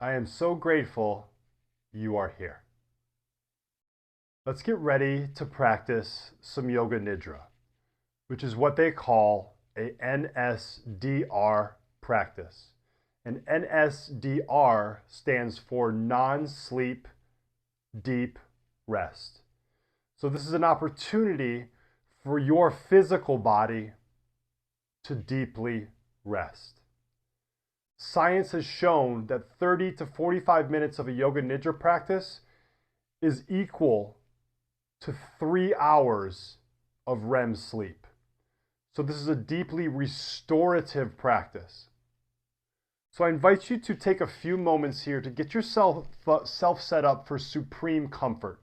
I am so grateful you are here. Let's get ready to practice some Yoga Nidra, which is what they call a NSDR practice. And NSDR stands for non-sleep deep rest. So this is an opportunity for your physical body to deeply rest. Science has shown that 30 to 45 minutes of a Yoga Nidra practice is equal to 3 hours of REM sleep. So this is a deeply restorative practice. So I invite you to take a few moments here to get yourself set up for supreme comfort.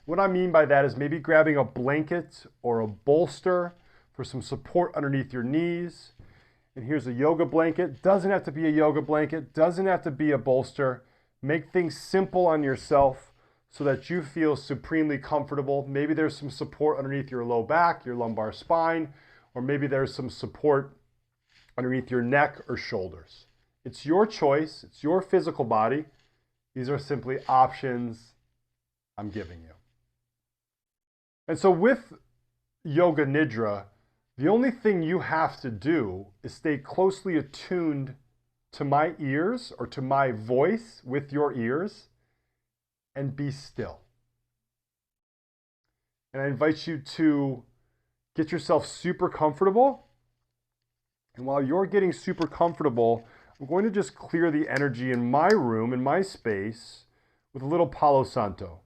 What I mean by that is maybe grabbing a blanket or a bolster for some support underneath your knees. And here's a yoga blanket. Doesn't have to be a yoga blanket, doesn't have to be a bolster. Make things simple on yourself so that you feel supremely comfortable. Maybe there's some support underneath your low back, your lumbar spine, or maybe there's some support underneath your neck or shoulders. It's your choice, it's your physical body. These are simply options I'm giving you. And so with Yoga Nidra, the only thing you have to do is stay closely attuned to my ears or to my voice with your ears and be still. And I invite you to get yourself super comfortable. And while you're getting super comfortable, I'm going to just clear the energy in my room, in my space, with a little Palo Santo.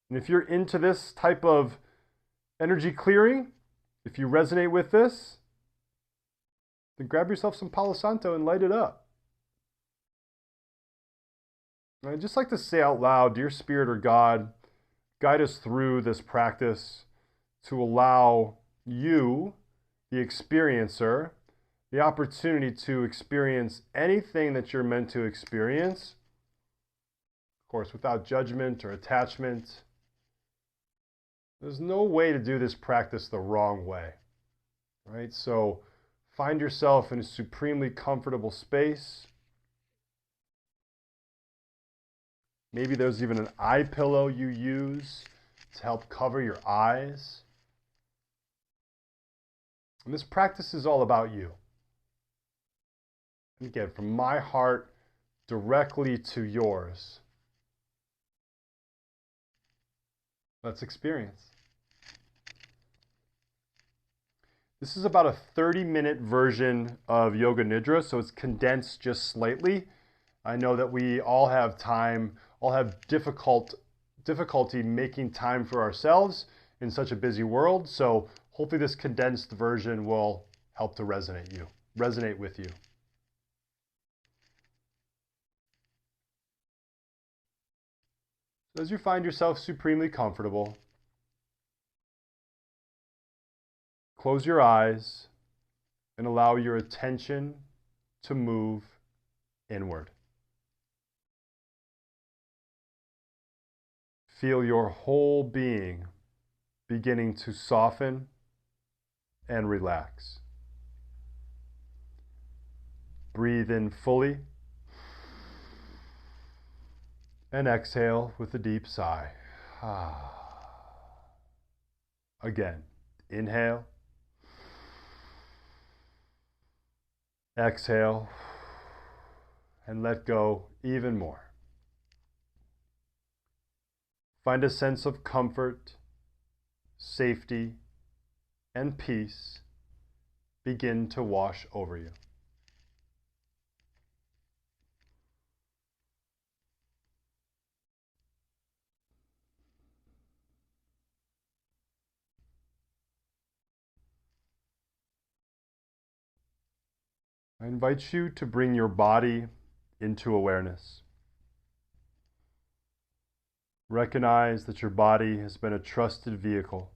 And if you're into this type of energy clearing, if you resonate with this, then grab yourself some Palo Santo and light it up. And I'd just like to say out loud, dear Spirit or God, guide us through this practice to allow you, the experiencer, the opportunity to experience anything that you're meant to experience, of course, without judgment or attachment. There's no way to do this practice the wrong way, right? So find yourself in a supremely comfortable space. Maybe there's even an eye pillow you use to help cover your eyes. And this practice is all about you. And again, from my heart directly to yours. Let's experience. This is about a 30-minute version of Yoga Nidra, so it's condensed just slightly. I know that we all have difficulty making time for ourselves in such a busy world, so hopefully this condensed version will help to resonate with you. As you find yourself supremely comfortable, close your eyes and allow your attention to move inward. Feel your whole being beginning to soften and relax. Breathe in fully and exhale with a deep sigh. Again, inhale, exhale, and let go even more. Find a sense of comfort, safety, and peace begin to wash over you. I invite you to bring your body into awareness. Recognize that your body has been a trusted vehicle.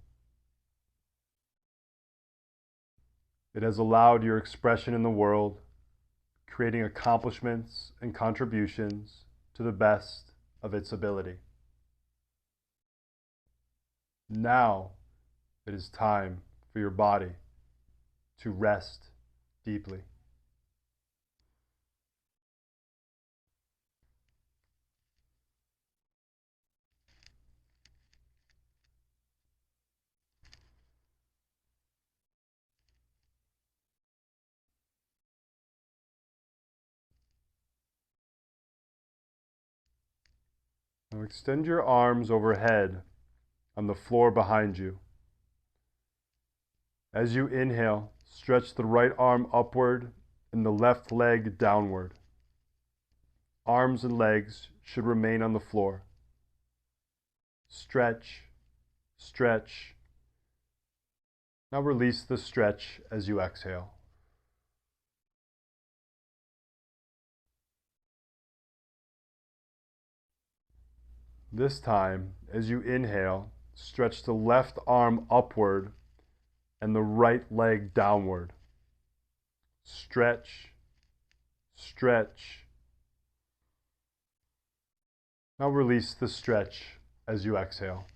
It has allowed your expression in the world, creating accomplishments and contributions to the best of its ability. Now it is time for your body to rest deeply. Now extend your arms overhead on the floor behind you. As you inhale, stretch the right arm upward and the left leg downward. Arms and legs should remain on the floor. Stretch, stretch. Now release the stretch as you exhale. This time, as you inhale, stretch the left arm upward and the right leg downward. Stretch, stretch. Now release the stretch as you exhale.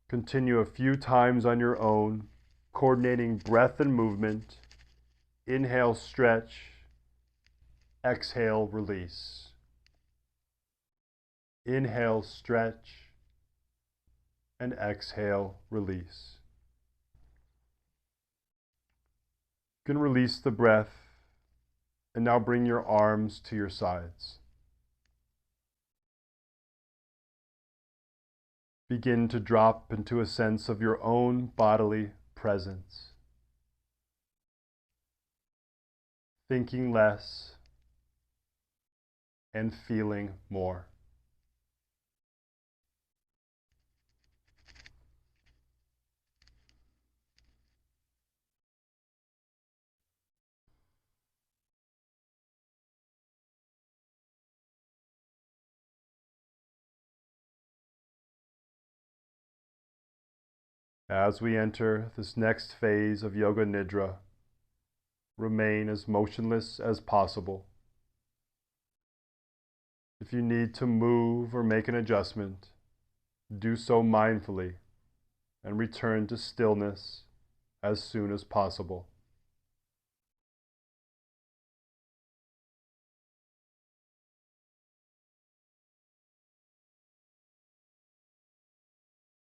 Continue a few times on your own, coordinating breath and movement. Inhale, stretch. Exhale, release. Inhale, stretch. And exhale, release. You can release the breath and now bring your arms to your sides. Begin to drop into a sense of your own bodily presence. Thinking less and feeling more. As we enter this next phase of Yoga Nidra, remain as motionless as possible. If you need to move or make an adjustment, do so mindfully and return to stillness as soon as possible.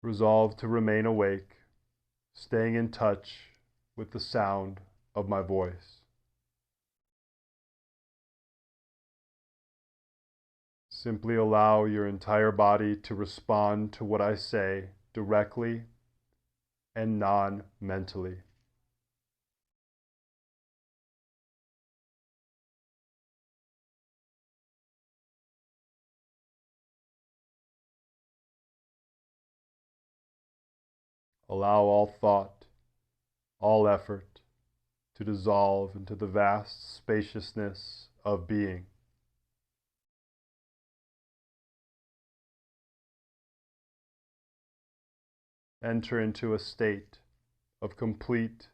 Resolve to remain awake, staying in touch with the sound of my voice. Simply allow your entire body to respond to what I say directly and non-mentally. Allow all thought, all effort to dissolve into the vast spaciousness of being. Enter into a state of complete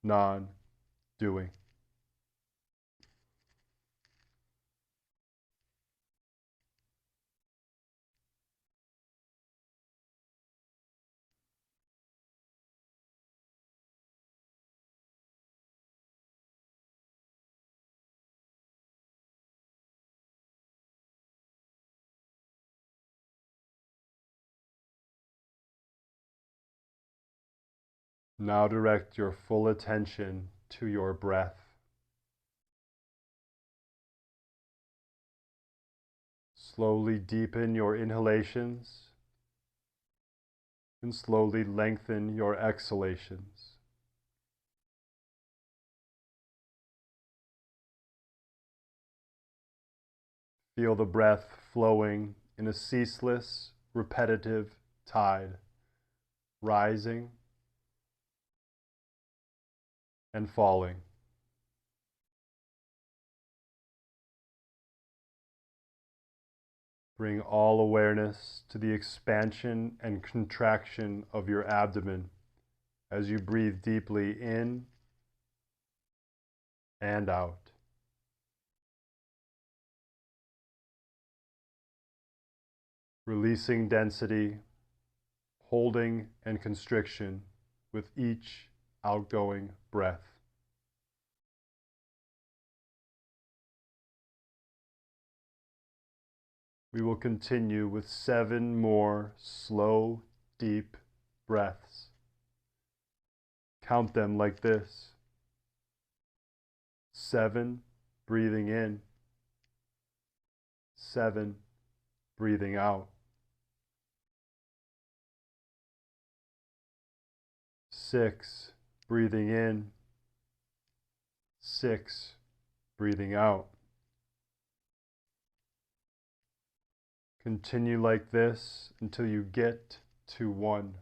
non-doing. Now direct your full attention to your breath. Slowly deepen your inhalations and slowly lengthen your exhalations. Feel the breath flowing in a ceaseless, repetitive tide, rising and falling. Bring all awareness to the expansion and contraction of your abdomen as you breathe deeply in and out. Releasing density, holding and constriction with each outgoing breath. We will continue with 7 more slow, deep breaths. Count them like this. 7, breathing in. 7, breathing out. 6, breathing in. 6, breathing out. Continue like this until you get to 1.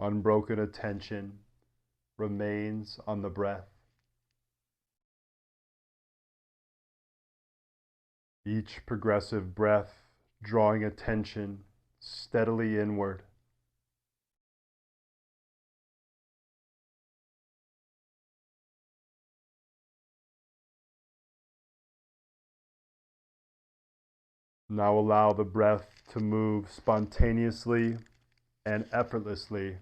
Unbroken attention remains on the breath. Each progressive breath drawing attention steadily inward. Now allow the breath to move spontaneously and effortlessly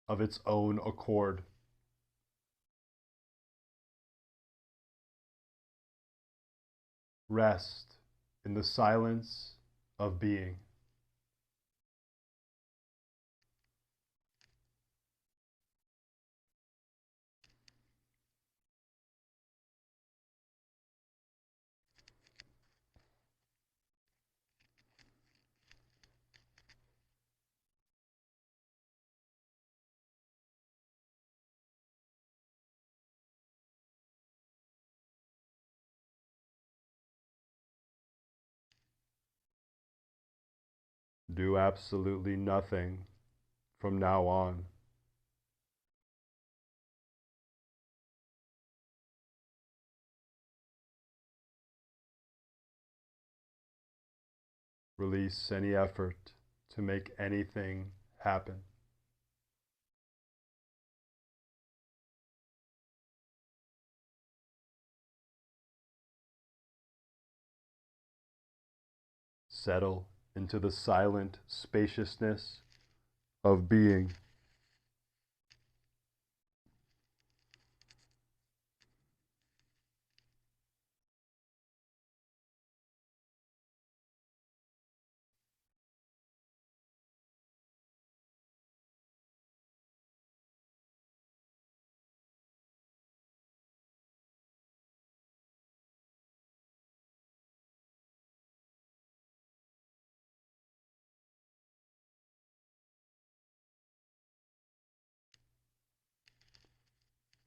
of its own accord. Rest in the silence of being. Do absolutely nothing from now on. Release any effort to make anything happen. Settle into the silent spaciousness of being.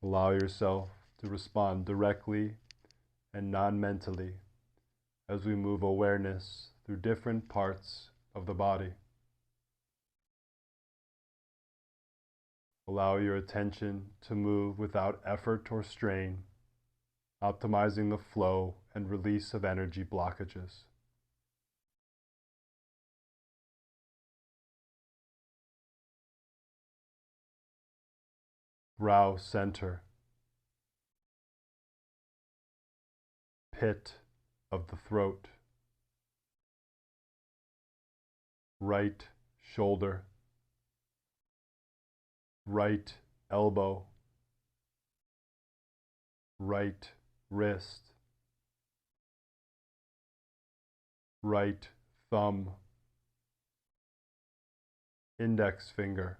Allow yourself to respond directly and non-mentally as we move awareness through different parts of the body. Allow your attention to move without effort or strain, optimizing the flow and release of energy blockages. Brow center, pit of the throat, right shoulder, right elbow, right wrist, right thumb, index finger,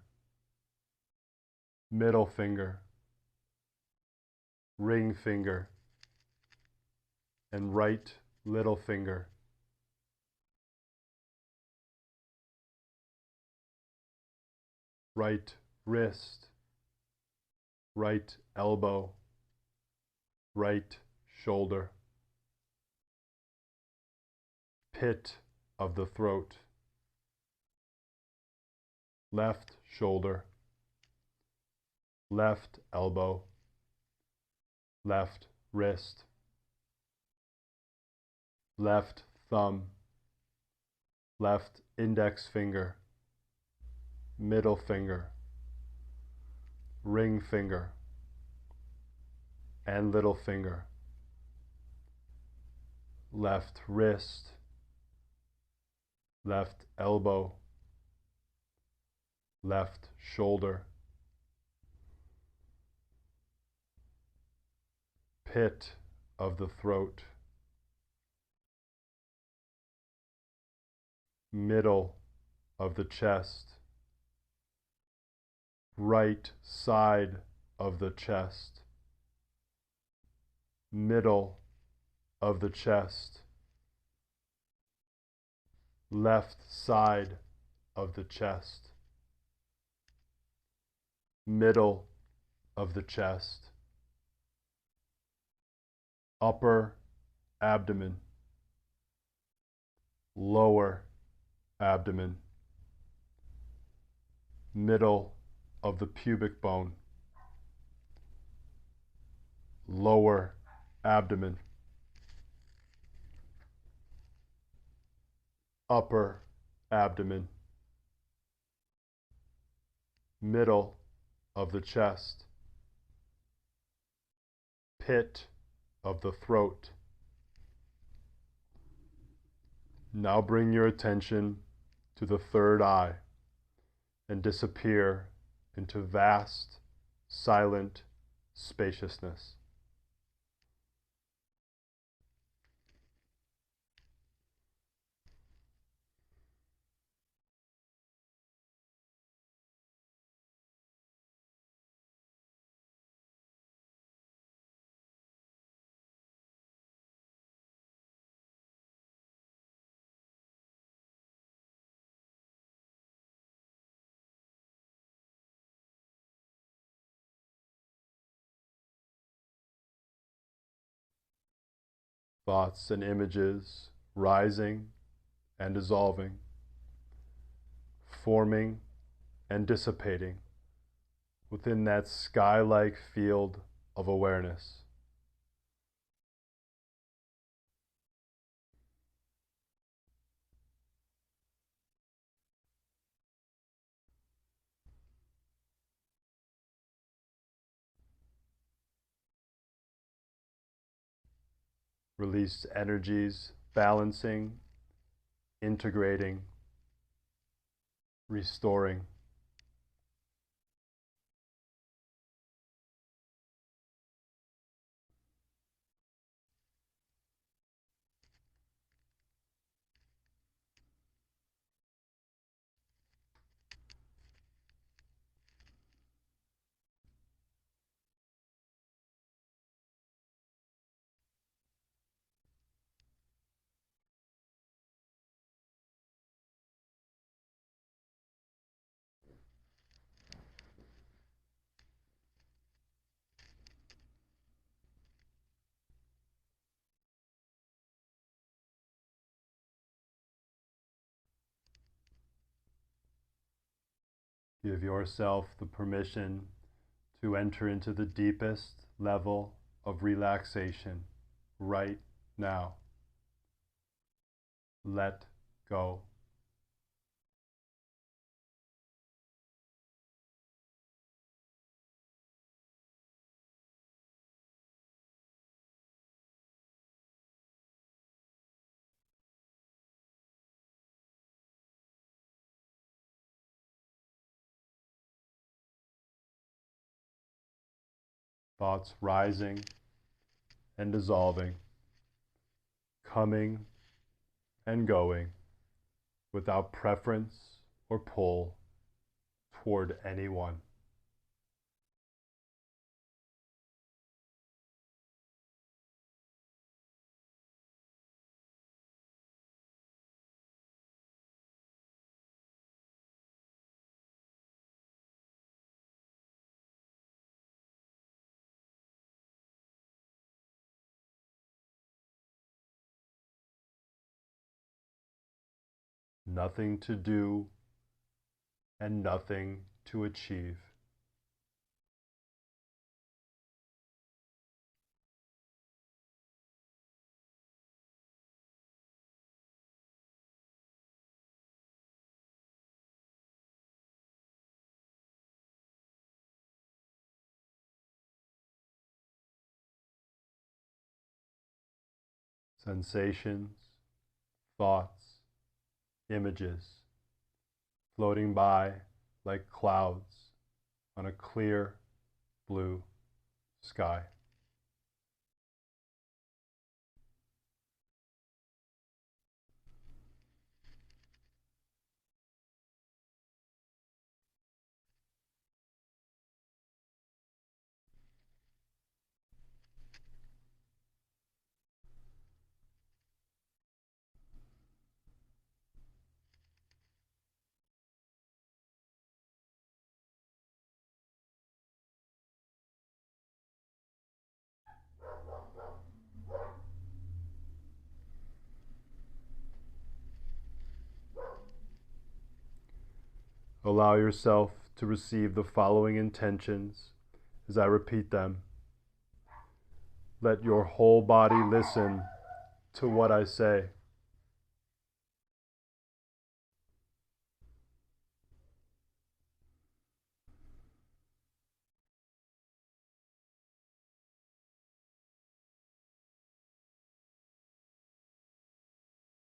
middle finger, ring finger, and right little finger. Right wrist, right elbow, right shoulder, pit of the throat, left shoulder, left elbow, left wrist, left thumb, left index finger, middle finger, ring finger, and little finger, left wrist, left elbow, left shoulder, pit of the throat, middle of the chest, right side of the chest, middle of the chest, left side of the chest, middle of the chest, upper abdomen, lower abdomen, middle of the pubic bone, lower abdomen, upper abdomen, middle of the chest, pit of the throat. Now bring your attention to the third eye and disappear into vast, silent spaciousness. Thoughts and images rising and dissolving, forming and dissipating within that sky-like field of awareness. Released energies balancing, integrating, restoring. Give yourself the permission to enter into the deepest level of relaxation right now. Let go. Thoughts rising and dissolving, coming and going without preference or pull toward anyone. Nothing to do and nothing to achieve. Sensations, thoughts, images floating by like clouds on a clear blue sky. Allow yourself to receive the following intentions as I repeat them. Let your whole body listen to what I say.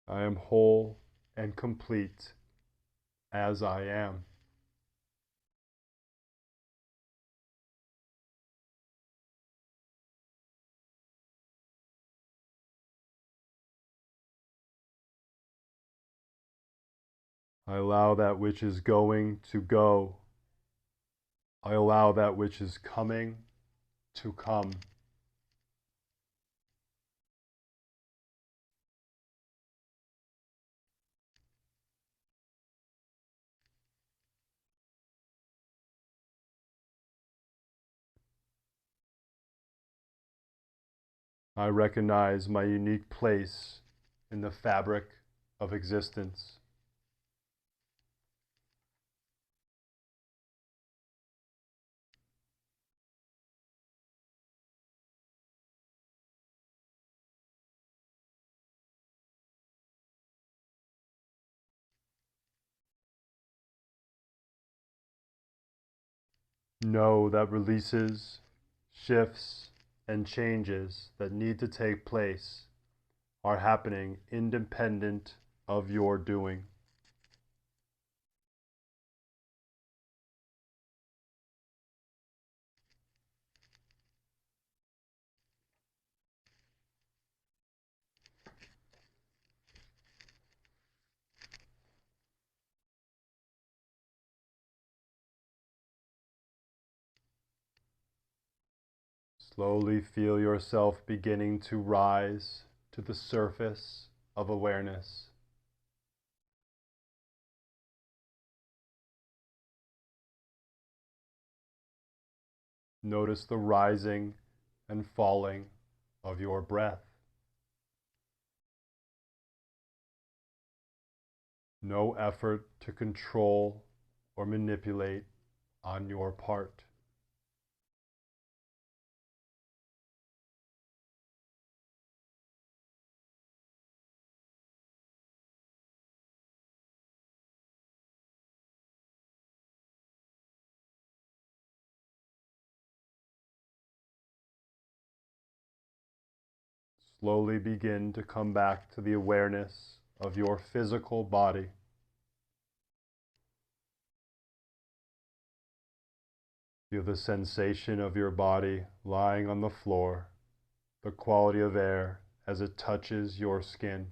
I am whole and complete as I am. I allow that which is going to go. I allow that which is coming to come. I recognize my unique place in the fabric of existence. Know that releases, shifts, and changes that need to take place are happening independent of your doing. Slowly feel yourself beginning to rise to the surface of awareness. Notice the rising and falling of your breath. No effort to control or manipulate on your part. Slowly begin to come back to the awareness of your physical body. Feel the sensation of your body lying on the floor, the quality of air as it touches your skin.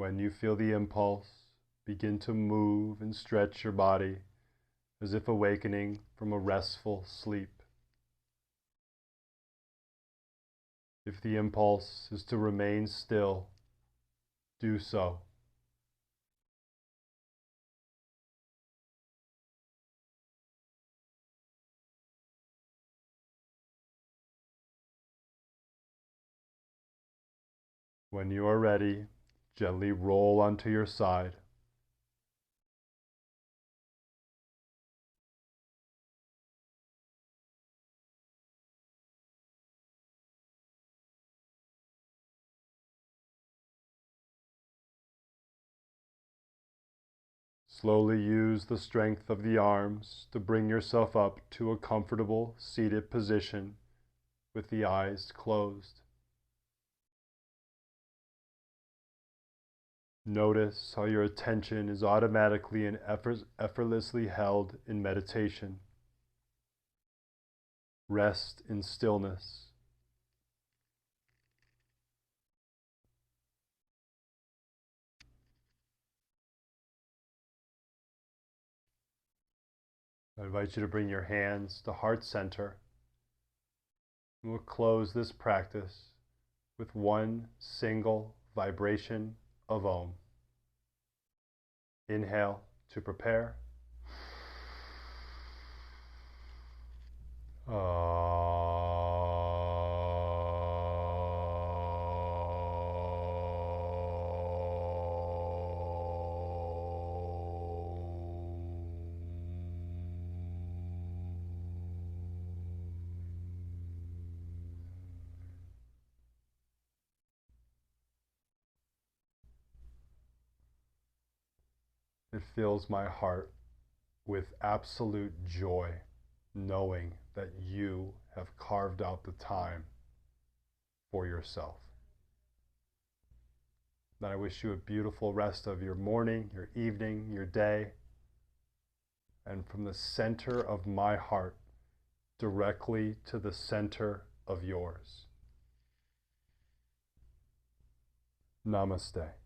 When you feel the impulse, begin to move and stretch your body as if awakening from a restful sleep. If the impulse is to remain still, do so. When you are ready, gently roll onto your side. Slowly use the strength of the arms to bring yourself up to a comfortable seated position with the eyes closed. Notice how your attention is automatically and effortlessly held in meditation. Rest in stillness. I invite you to bring your hands to heart center. We'll close this practice with one single vibration of Om. Inhale. to prepare. It fills my heart with absolute joy knowing that you have carved out the time for yourself. Then I wish you a beautiful rest of your morning, your evening, your day. And from the center of my heart, directly to the center of yours. Namaste.